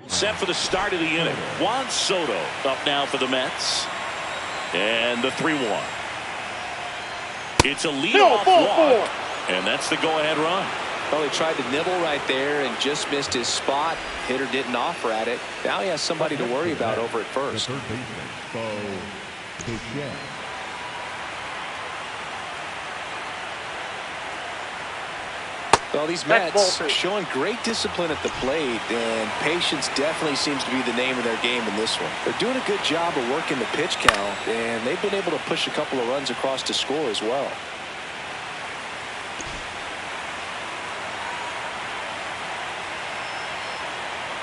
Set for the start of the inning. Juan Soto up now for the Mets. And the 3-1. It's a leadoff walk. And that's the go-ahead run. Well, he tried to nibble right there and just missed his spot. Hitter didn't offer at it. Now he has somebody to worry about over at first. Well, these Mets showing great discipline at the plate, and patience definitely seems to be the name of their game in this one. They're doing a good job of working the pitch count, and they've been able to push a couple of runs across to score as well.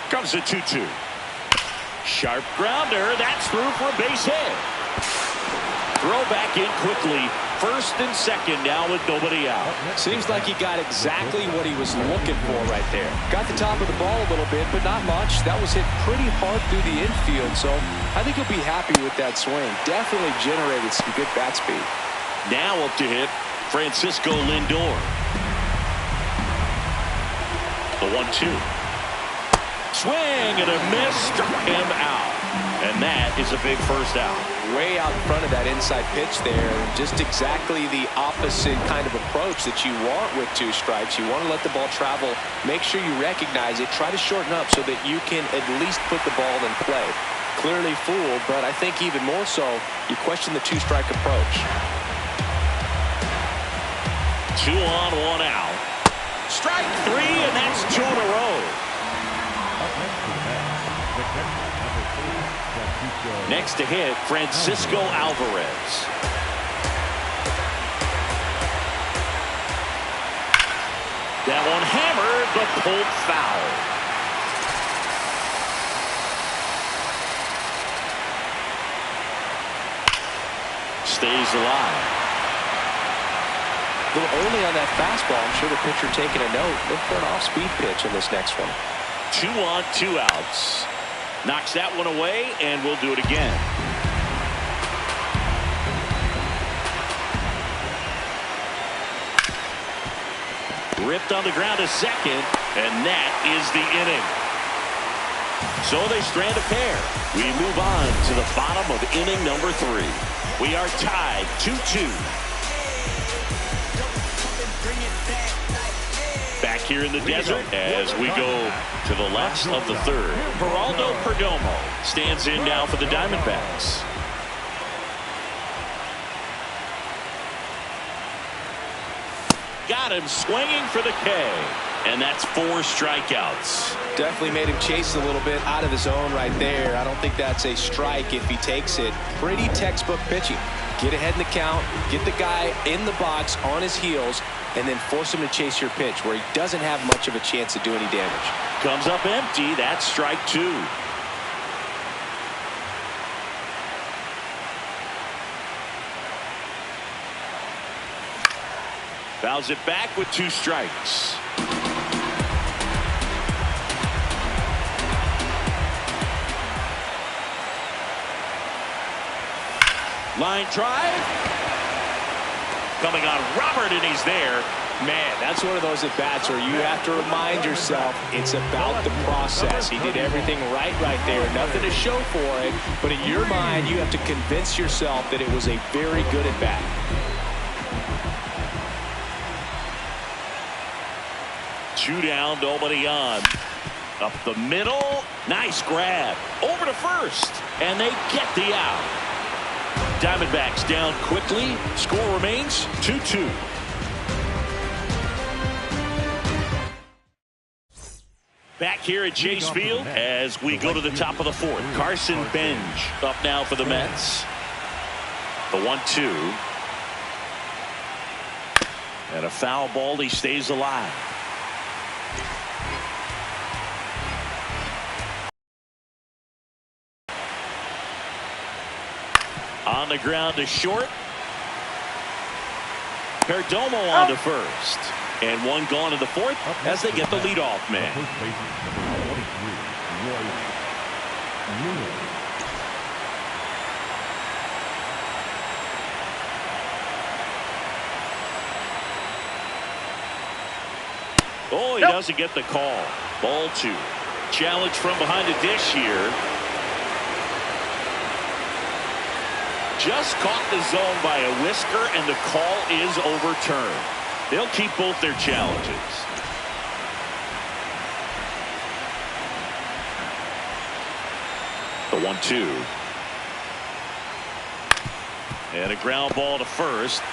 Comes a 2-2. Sharp grounder. That's through for a base hit. Throw back in quickly. First and second now with nobody out. Seems like he got exactly what he was looking for right there. Got the top of the ball a little bit, but not much. That was hit pretty hard through the infield, so I think he'll be happy with that swing. Definitely generated some good bat speed. Now up to hit Francisco Lindor. The 1-2. Swing and a miss. Struck him out. And that is a big first out. Way out in front of that inside pitch there. Just exactly the opposite kind of approach that you want with two strikes. You want to let the ball travel. Make sure you recognize it. Try to shorten up so that you can at least put the ball in play. Clearly fooled, but I think even more so, you question the two-strike approach. 2 on, 1 out. Strike 3, and that's 2 in a row. Next to hit, Francisco Alvarez. That one hammered, but pulled foul. Stays alive. A little early on that fastball. I'm sure the pitcher taking a note. Look for an off-speed pitch in this next one. 2 on, 2 outs. Knocks that one away, and we'll do it again. Ripped on the ground to second, and that is the inning. So they strand a pair. We move on to the bottom of inning number 3. We are tied 2-2. Back here in the desert as we go to the last of the third. Geraldo Perdomo stands in now for the Diamondbacks. Got him swinging for the K. And that's 4 strikeouts. Definitely made him chase a little bit out of his zone right there. I don't think that's a strike if he takes it. Pretty textbook pitching. Get ahead in the count, get the guy in the box on his heels, and then force him to chase your pitch where he doesn't have much of a chance to do any damage. Comes up empty. That's strike 2. Fouls it back with 2 strikes. Line drive. Coming on Robert, and he's there. Man, that's one of those at-bats where you have to remind yourself it's about the process. He did everything right there. Nothing to show for it. But in your mind, you have to convince yourself that it was a very good at-bat. Two down, nobody on. Up the middle. Nice grab. Over to first. And they get the out. Diamondbacks down quickly. Score remains 2-2. Back here at Chase Field as we go to the top of the 4th. Carson Bench up now for the Mets. The 1-2. And a foul ball. He stays alive. On the ground to short. Perdomo on to first. And one gone to the 4th as they get the leadoff man. Oh, he doesn't get the call. Ball 2. Challenge from behind the dish here. Just caught the zone by a whisker, and the call is overturned. They'll keep both their challenges. The 1-2. And a ground ball to first.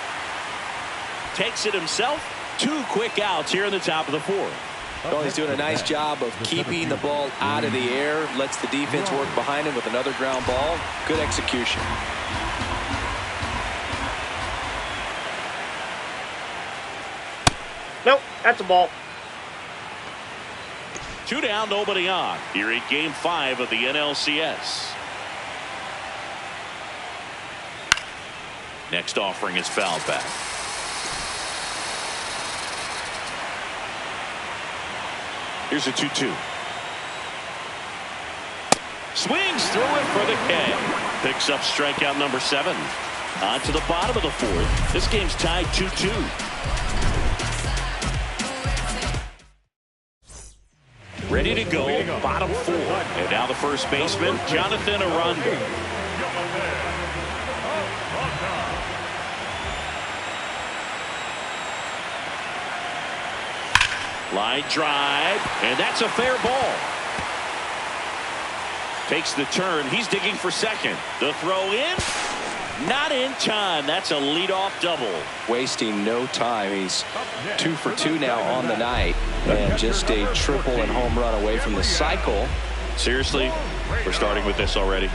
Takes it himself. 2 quick outs here in the top of the 4th. Well, he's doing a nice job of keeping the ball out of the air. Lets the defense work behind him with another ground ball. Good execution. Nope, that's a ball. 2 down, nobody on. Here in Game 5 of the NLCS. Next offering is fouled back. Here's a 2-2. Swings through it for the K. Picks up strikeout number 7. On to the bottom of the 4th. This game's tied 2-2. Ready to go, bottom 4. And now the first baseman, Jonathan Aranda. Line drive, and that's a fair ball. Takes the turn. He's digging for second. The throw in. Not in time. That's a leadoff double. Wasting no time. He's 2 for 2 now on the night, and just a triple and home run away from the cycle. Seriously, we're starting with this already.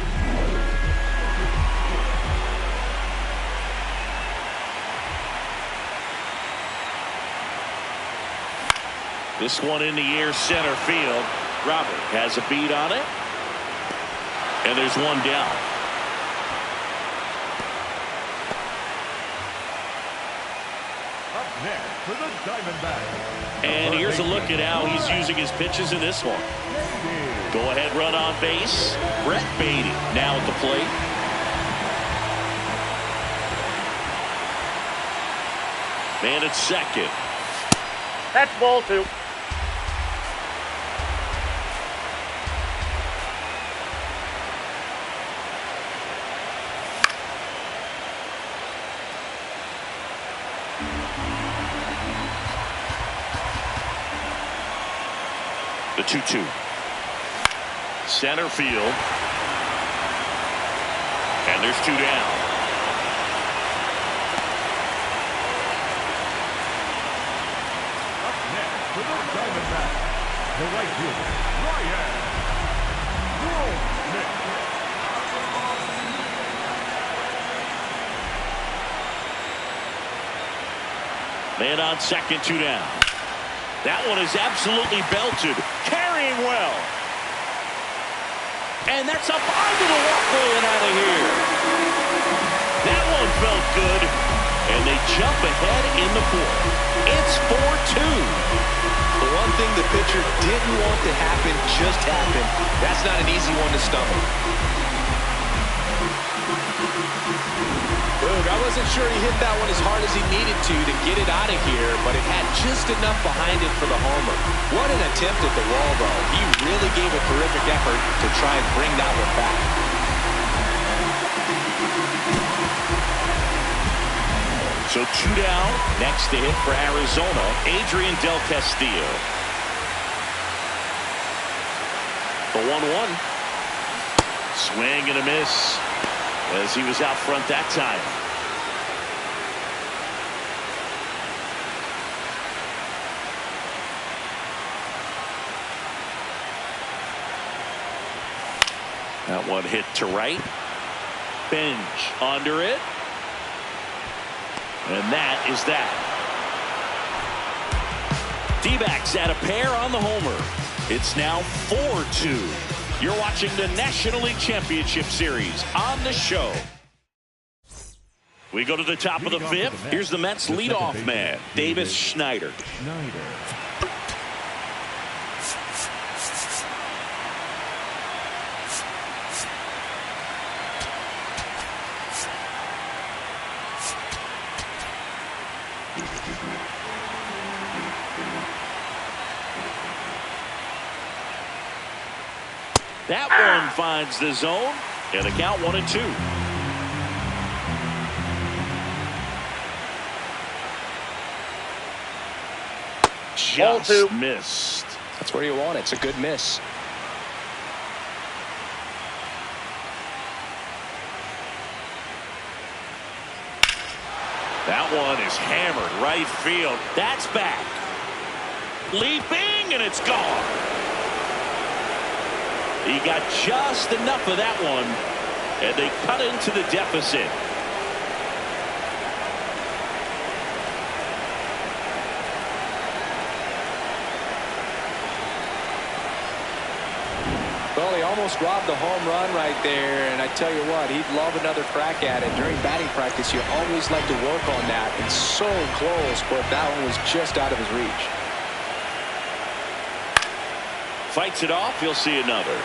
This one in the air, center field. Robert has a beat on it, and there's one down. Next for the Diamondbacks. And here's a look at how he's using his pitches in this one. Go ahead, run on base. Brett Beatty now at the plate. Man at second. That's ball 2. The 2-2. Center field. And there's 2 down. Up next for the Diamondbacks, the right fielder, Ryan Smith. Man on second, 2 down. That one is absolutely belted. Carrying well. And that's up onto the walkway and out of here. That one felt good. And they jump ahead in the 4th. It's 4-2. The one thing the pitcher didn't want to happen just happened. That's not an easy one to stomach. Boog, I wasn't sure he hit that one as hard as he needed to get it out of here, but it had just enough behind it for the homer. What an attempt at the wall, though. He really gave a terrific effort to try and bring that one back. So 2 down. Next to hit for Arizona, Adrian Del Castillo. The 1-1. Swing and a miss as he was out front that time. That one hit to right. Binge under it. And that is that. D-backs at a pair on the homer. It's now 4-2. You're watching the National League Championship Series on the show. We go to the top of the 5th. Here's the Mets leadoff man, Davis Schneider. That one finds the zone, and the count 1-2. Just missed. That's where you want it. It's a good miss. That one is hammered right field. That's back. Leaping, and it's gone. He got just enough of that one, and they cut into the deficit. Well, he almost robbed the home run right there, and I tell you what, he'd love another crack at it. During batting practice, you always like to work on that, and so close, but that one was just out of his reach. Fights it off. He'll see another.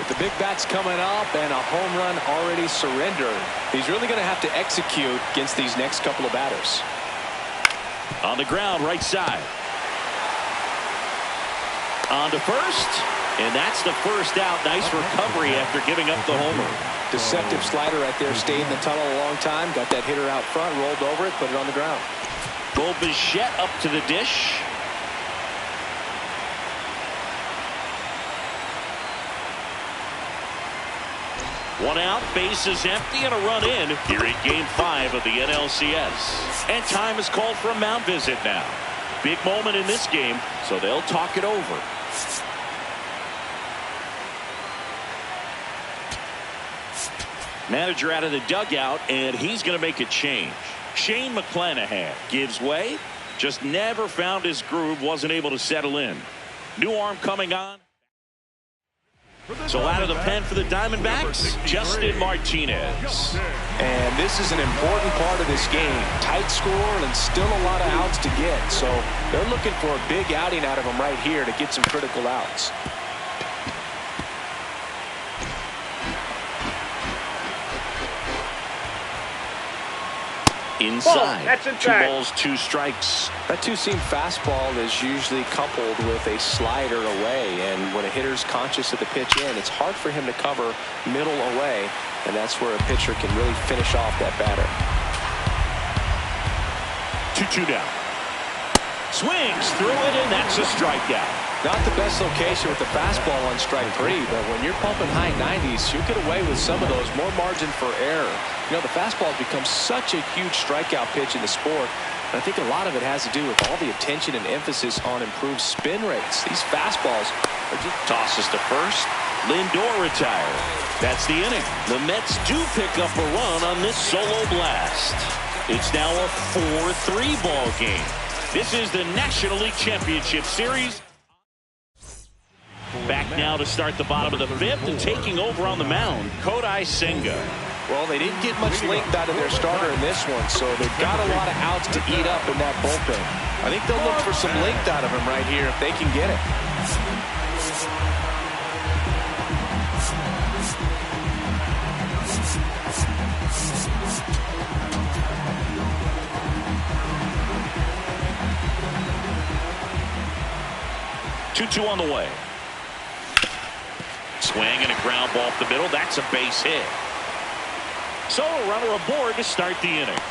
With the big bats coming up and a home run already surrendered, he's really going to have to execute against these next couple of batters. On the ground, right side. On to first. And that's the first out. Nice recovery after giving up the homer. Deceptive slider right there. Stayed in the tunnel a long time. Got that hitter out front. Rolled over it. Put it on the ground. Bo Bichette up to the dish. One out. Base is empty and a run in here in Game 5 of the NLCS. And time is called for a mound visit now. Big moment in this game, so they'll talk it over. Manager out of the dugout, and he's going to make a change. Shane McClanahan gives way. Just never found his groove. Wasn't able to settle in. New arm coming on. So out of the pen for the Diamondbacks, Justin Martinez. And this is an important part of this game. Tight score and still a lot of outs to get. So they're looking for a big outing out of him right here to get some critical outs. Inside. That's inside. 2 balls, 2 strikes. That two-seam fastball is usually coupled with a slider away, and when a hitter's conscious of the pitch in, it's hard for him to cover middle away, and that's where a pitcher can really finish off that batter. 2-2 down. Swings through it, and that's a strikeout. Not the best location with the fastball on strike 3, but when you're pumping high 90s, you get away with some of those. More margin for error. You know, the fastball has become such a huge strikeout pitch in the sport. And I think a lot of it has to do with all the attention and emphasis on improved spin rates. These fastballs are just... Tosses to first. Lindor retired. That's the inning. The Mets do pick up a run on this solo blast. It's now a 4-3 ball game. This is the National League Championship Series. Back now to start the bottom of the 5th and taking over on the mound, Kodai Senga. Well, they didn't get much length out of their starter in this one, so they've got a lot of outs to eat up in that bullpen. I think they'll look for some length out of him right here if they can get it. Two on the way. Swing and a ground ball off the middle. That's a base hit. So a runner aboard to start the inning.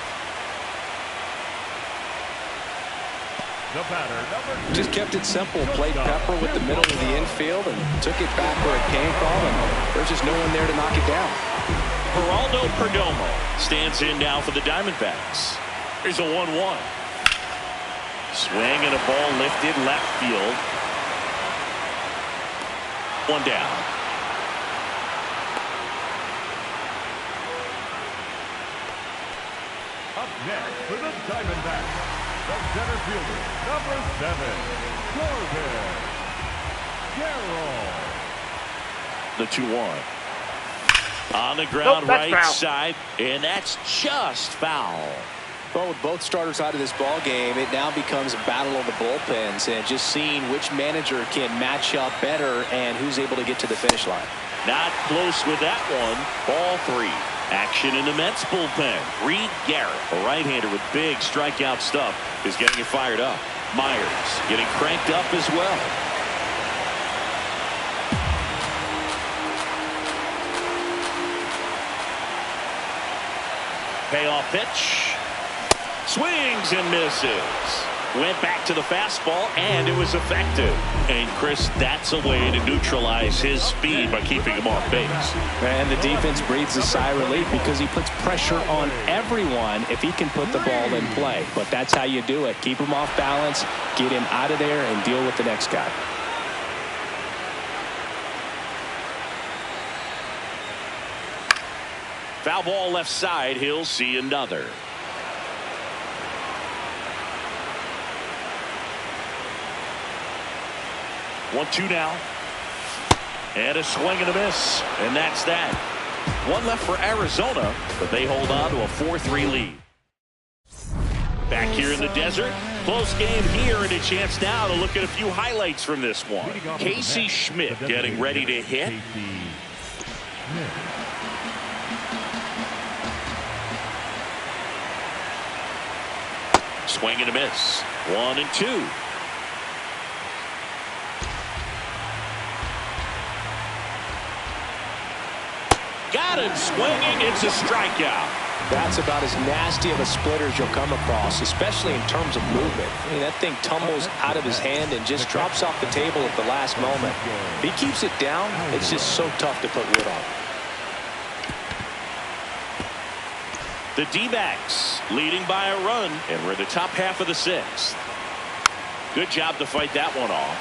The batter, number 2. Just kept it simple. Played pepper with the middle of the infield and took it back where it came from, and there's just no one there to knock it down. Geraldo Perdomo stands in now for the Diamondbacks. Here's a 1-1. Swing and a ball lifted left field. One down. Up next for the Diamondbacks, the center fielder, number 7, Corbin Carroll. The 2-1. On the ground, Nope, right foul. side, and that's just foul. Well, with both starters out of this ball game, it now becomes a battle of the bullpens and just seeing which manager can match up better and who's able to get to the finish line. Not close with that one. Ball 3. Action in the Mets bullpen. Reed Garrett, a right-hander with big strikeout stuff, is getting it fired up. Myers getting cranked up as well. Payoff pitch. Swings and misses. Went back to the fastball, and it was effective. And, Chris, that's a way to neutralize his speed by keeping him off base. And the defense breathes a sigh of relief because he puts pressure on everyone if he can put the ball in play. But that's how you do it. Keep him off balance, get him out of there, and deal with the next guy. Foul ball left side. He'll see another. 1-2 now. And a swing and a miss. And that's that. One left for Arizona, but they hold on to a 4-3 lead. Back here in the desert. Close game here, and a chance now to look at a few highlights from this one. Casey Schmidt getting ready to hit. Swing and a miss. 1-2. Got him swinging. It's a strikeout. That's about as nasty of a splitter as you'll come across, especially in terms of movement. I mean, that thing tumbles out of his hand and just drops off the table at the last moment. If he keeps it down, it's just so tough to put wood on. The D-backs leading by a run, and we're in the top half of the sixth. Good job to fight that one off.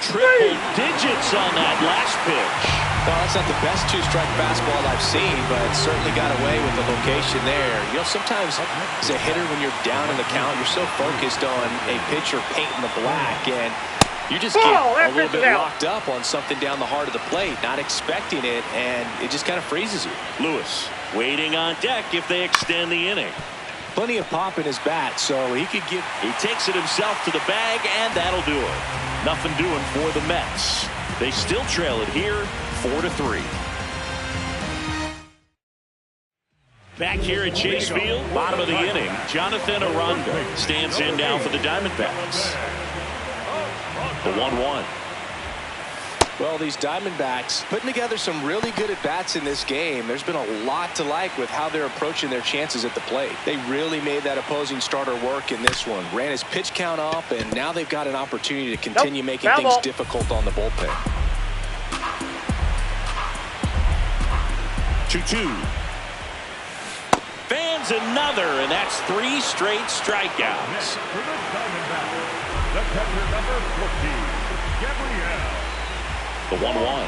Triple digits on that last pitch. Well, that's not the best two-strike fastball I've seen, but it certainly got away with the location there. You know, sometimes as a hitter, when you're down in the count, you're so focused on a pitcher painting the black, and you just get a little bit locked up on something down the heart of the plate, not expecting it, and it just kind of freezes you. Lewis waiting on deck if they extend the inning. Plenty of pop in his bat, so he could get. He takes it himself to the bag, and that'll do it. Nothing doing for the Mets. They still trail it here, 4-3. Back here at Chase Field, bottom of the inning, Jonathan Aranda stands in now for the Diamondbacks. The 1-1. Well, these Diamondbacks putting together some really good at-bats in this game. There's been a lot to like with how they're approaching their chances at the plate. They really made that opposing starter work in this one. Ran his pitch count up, and now they've got an opportunity to continue making things difficult on the bullpen. 2-2. Fans another, and that's 3 straight strikeouts. For the Diamondbacks, the catcher number 14, Gabriel. The 1-1.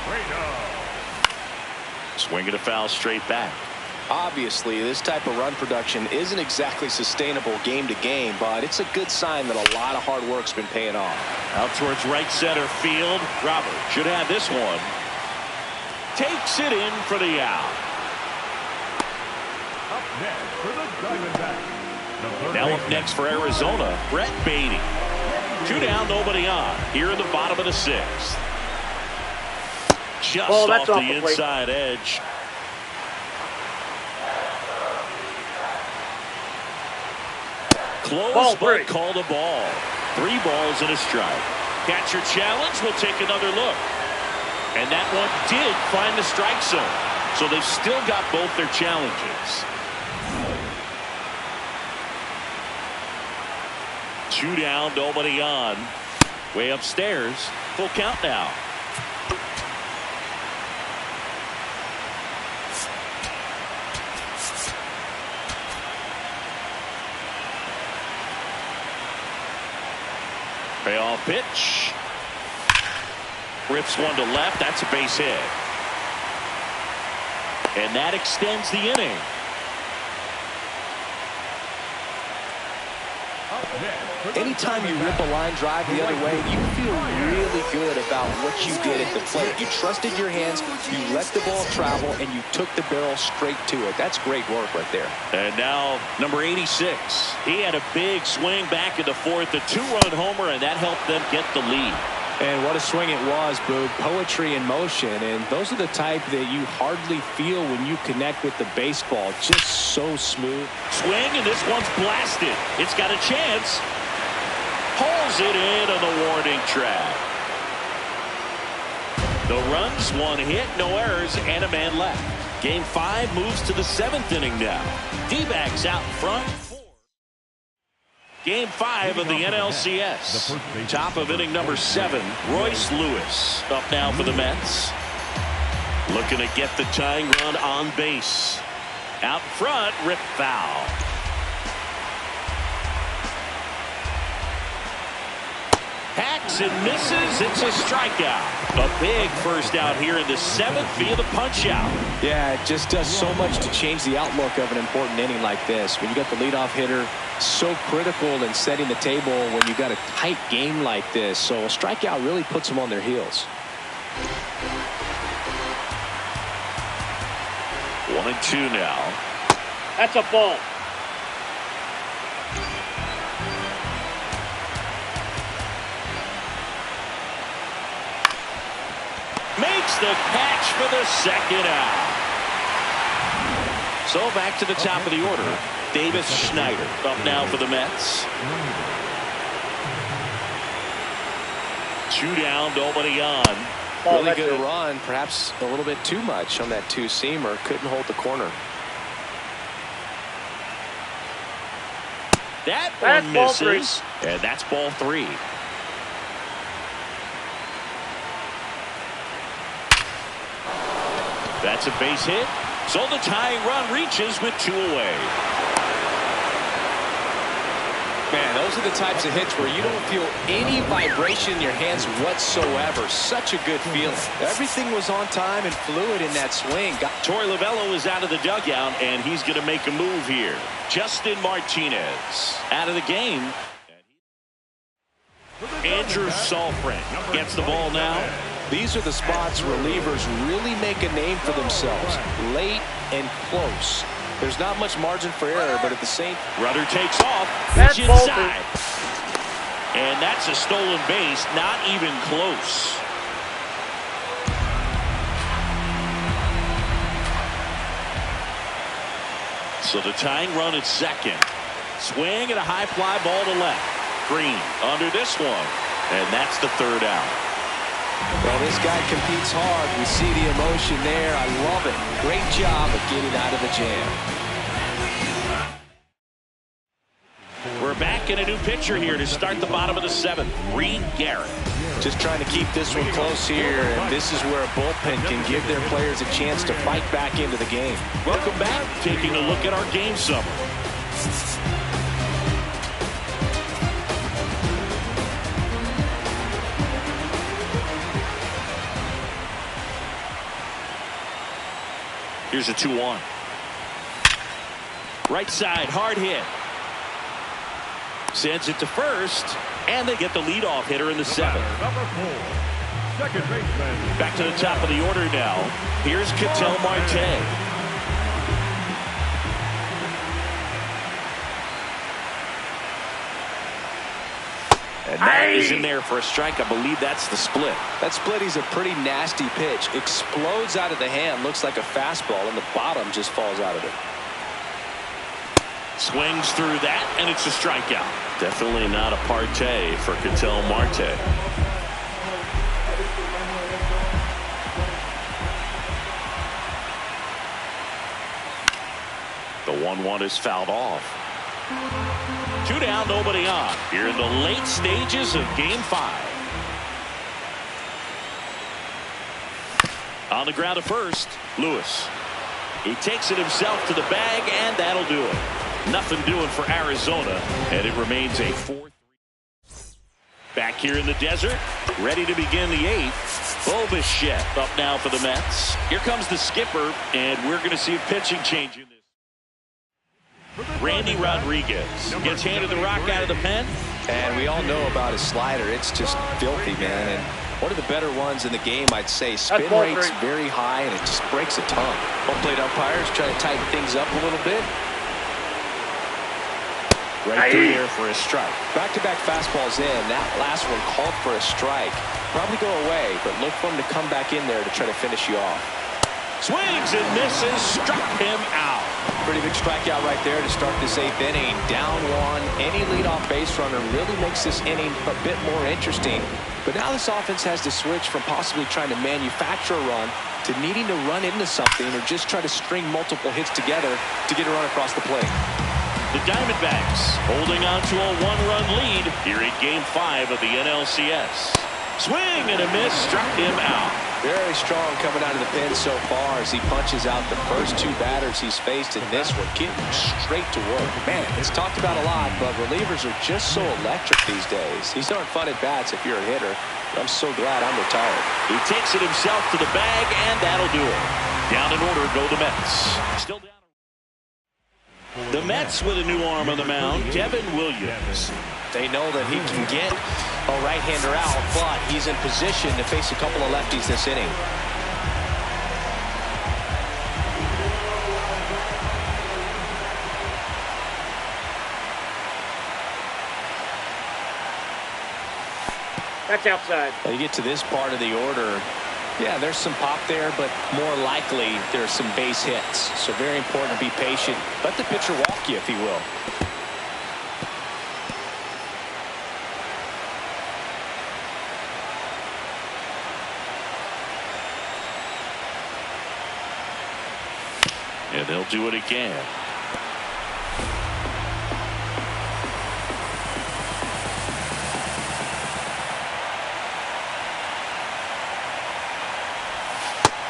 Swing and a foul straight back. Obviously, this type of run production isn't exactly sustainable game to game, but it's a good sign that a lot of hard work's been paying off. Out towards right center field. Robert should have this one. Takes it in for the out. Up next for the Diamondbacks. Now up next for Arizona, Brett Beatty. 2 down, nobody on. Here in the bottom of the 6th. Just off the inside edge. Close, but called a ball. 3 balls and a strike. Catcher challenge. Will take another look. And that one did find the strike zone. So they've still got both their challenges. 2 down, nobody on. Way upstairs. Full count now. Payoff pitch. Rips one to left. That's a base hit. And that extends the inning. Anytime you rip a line drive the other way, you feel really good about what you did at the plate. You trusted your hands, you let the ball travel, and you took the barrel straight to it. That's great work right there. And now number 86. He had a big swing back in the 4th, a 2-run homer, and that helped them get the lead. And what a swing it was, Boog. Poetry in motion, and those are the type that you hardly feel when you connect with the baseball. Just so smooth. Swing, and this one's blasted. It's got a chance. Pulls it in on the warning track. No runs, one hit, no errors, and a man left. Game 5 moves to the 7th inning now. D-backs out in front. Game 5 of the NLCS. Top of inning number 7, Royce Lewis up now for the Mets. Looking to get the tying run on base. Out front, rip foul. Hacks and misses. It's a strikeout. A big first out here in the 7th via the punch out. Yeah, it just does so much to change the outlook of an important inning like this. When you got the leadoff hitter, so critical in setting the table when you got a tight game like this. So a strikeout really puts them on their heels. 1-2 now. That's a ball. Makes the catch for the second out. So back to the top of the order. Davis Schneider up now for the Mets. 2 down, nobody on. Really good run, perhaps a little bit too much on that two-seamer. Couldn't hold the corner. That one misses, and that's ball 3. That's a base hit. So the tying run reaches with 2 away. Man, those are the types of hits where you don't feel any vibration in your hands whatsoever. Such a good feeling. Everything was on time and fluid in that swing. Torey Lovullo is out of the dugout, and he's going to make a move here. Justin Martinez out of the game. Andrew Saalfrank gets the ball now. These are the spots relievers really make a name for themselves. Late and close. There's not much margin for error, but at the same... Rudder takes off. That's Pitch inside. And that's a stolen base. Not even close. So the tying run at second. Swing and a high fly ball to left. Green under this one. And that's the 3rd out. Well, this guy competes hard. We see the emotion there. I love it. Great job of getting out of the jam. We're back in a new pitcher here to start the bottom of the 7th. Reed Garrett. Just trying to keep this one close here, and this is where a bullpen can give their players a chance to fight back into the game. Welcome back. Taking a look at our game summary. Here's a 2-1. Right side, hard hit. Sends it to first, and they get the leadoff hitter in the 7th. Number 4, second baseman. Back to the top of the order now. Here's Ketel Marte. And that is in there for a strike. I believe that's the split. That split is a pretty nasty pitch. Explodes out of the hand. Looks like a fastball, and the bottom just falls out of it. Swings through that, and it's a strikeout. Definitely not a partay for Ketel Marte. The 1-1 is fouled off. 2 down, nobody on. Here in the late stages of Game 5. On the ground at first, Lewis. He takes it himself to the bag, and that'll do it. Nothing doing for Arizona, and it remains a 4-3. Back here in the desert, ready to begin the 8th. Bo Bichette up now for the Mets. Here comes the skipper, and we're going to see a pitching change in this. Randy Rodriguez gets handed the rock out of the pen. And we all know about his slider. It's just filthy, man. And one of the better ones in the game, I'd say. Spin rate's very high, and it just breaks a ton. Home plate umpires try to tighten things up a little bit. Right through there for a strike. Back-to-back fastballs in. That last one called for a strike. Probably go away, but look for him to come back in there to try to finish you off. Swings and misses. Struck him out. Pretty big strikeout right there to start this 8th inning. Down one. Any leadoff base runner really makes this inning a bit more interesting. But now this offense has to switch from possibly trying to manufacture a run to needing to run into something or just try to string multiple hits together to get a run across the plate. The Diamondbacks holding on to a 1-run lead here in Game 5 of the NLCS. Swing and a miss, struck him out. Very strong coming out of the pen so far as he punches out the first 2 batters he's faced in this one, getting straight to work. Man, it's talked about a lot, but relievers are just so electric these days. These aren't fun at bats if you're a hitter. I'm so glad I'm retired. He takes it himself to the bag, and that'll do it. Down in order go the Mets. Still down. The Mets with a new arm on the mound, Devin Williams. They know that he can get a right-hander out, but he's in position to face a couple of lefties this inning. That's outside. Now you get to this part of the order. Yeah, there's some pop there, but more likely there's some base hits. So very important to be patient. Let the pitcher walk you, if he will. And they'll do it again.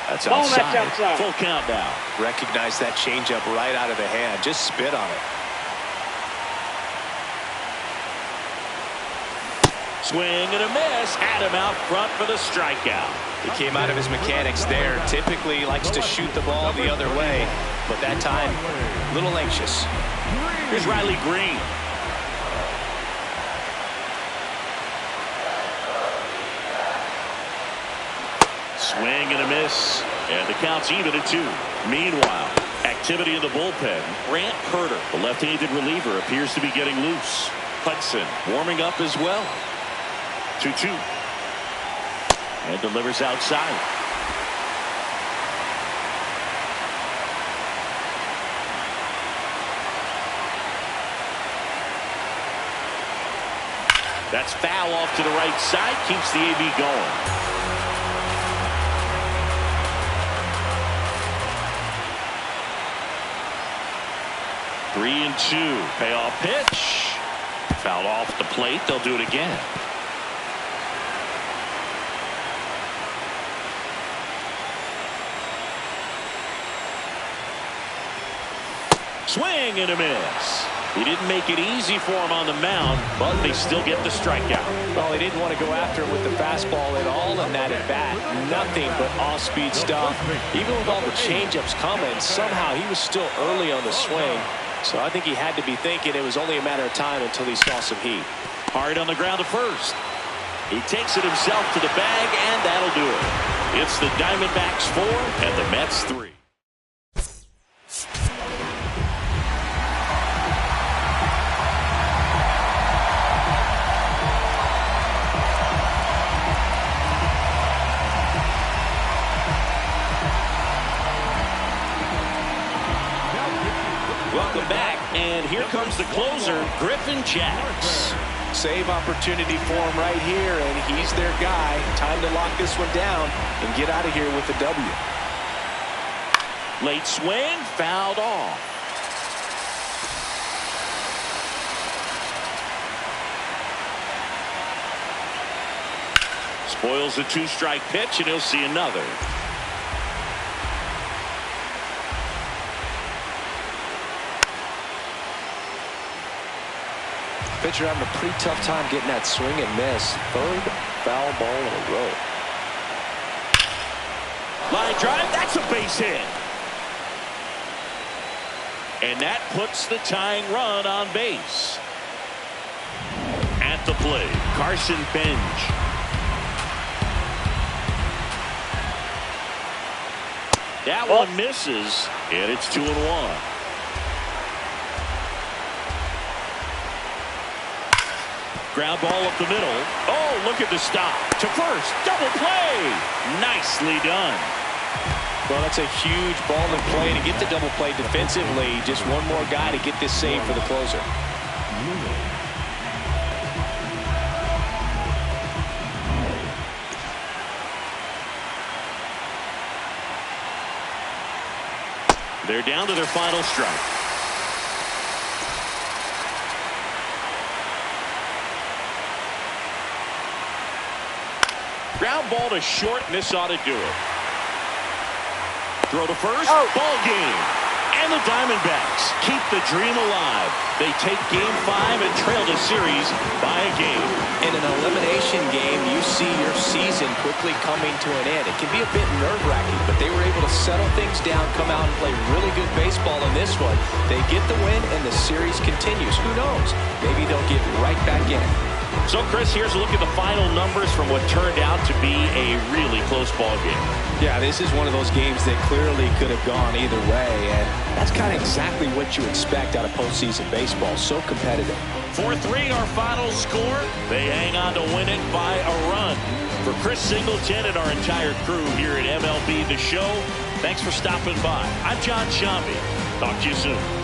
That's outside. That's outside. Full count now. Recognize that changeup right out of the hand. Just spit on it. Swing and a miss. Had him out front for the strikeout. He came out of his mechanics there. Typically likes to shoot the ball the other way, but that time, a little anxious. Here's Riley Green. Swing and a miss. And the count's even at 2. Meanwhile, activity in the bullpen. Grant Herter, the left-handed reliever, appears to be getting loose. Hudson warming up as well. 2-2. And delivers outside. That's foul off to the right side. Keeps the AB going. 3-2. Payoff pitch. Foul off the plate. They'll do it again. Swing and a miss. He didn't make it easy for him on the mound, but they still get the strikeout. Well, they didn't want to go after him with the fastball at all in that at bat. Nothing but off-speed stuff. Even with all the changeups coming, somehow he was still early on the swing. So I think he had to be thinking it was only a matter of time until he saw some heat. Hard on the ground to first. He takes it himself to the bag, and that'll do it. It's the Diamondbacks 4 and the Mets 3. Welcome back, and here comes the closer, Griffin Jax. Save opportunity for him right here, and he's their guy. Time to lock this one down and get out of here with the W. Late swing, fouled off. Spoils a 2-strike pitch, and he'll see another. Pitcher having a pretty tough time getting that swing and miss. 3rd foul ball in a row. Line drive, that's a base hit. And that puts the tying run on base. At the plate, Carson Bench. That one misses, and it's 2-1. Ground ball up the middle. Oh, look at the stop. To first. Double play. Nicely done. Well, that's a huge ball in play to get the double play defensively. Just one more guy to get this save for the closer. They're down to their final strike. Ground ball to short, and this ought to do it. Throw to first. Ball game. And the Diamondbacks keep the dream alive. They take Game 5 and trail the series by a game. In an elimination game, you see your season quickly coming to an end. It can be a bit nerve-wracking, but they were able to settle things down, come out and play really good baseball in this one. They get the win, and the series continues. Who knows? Maybe they'll get right back in. So, Chris, here's a look at the final numbers from what turned out to be a really close ball game. Yeah, this is one of those games that clearly could have gone either way, and that's kind of exactly what you expect out of postseason baseball. So competitive. 4-3 our final score. They hang on to win it by a run. For Chris Singleton and our entire crew here at MLB The Show, thanks for stopping by. I'm John Shambi. Talk to you soon.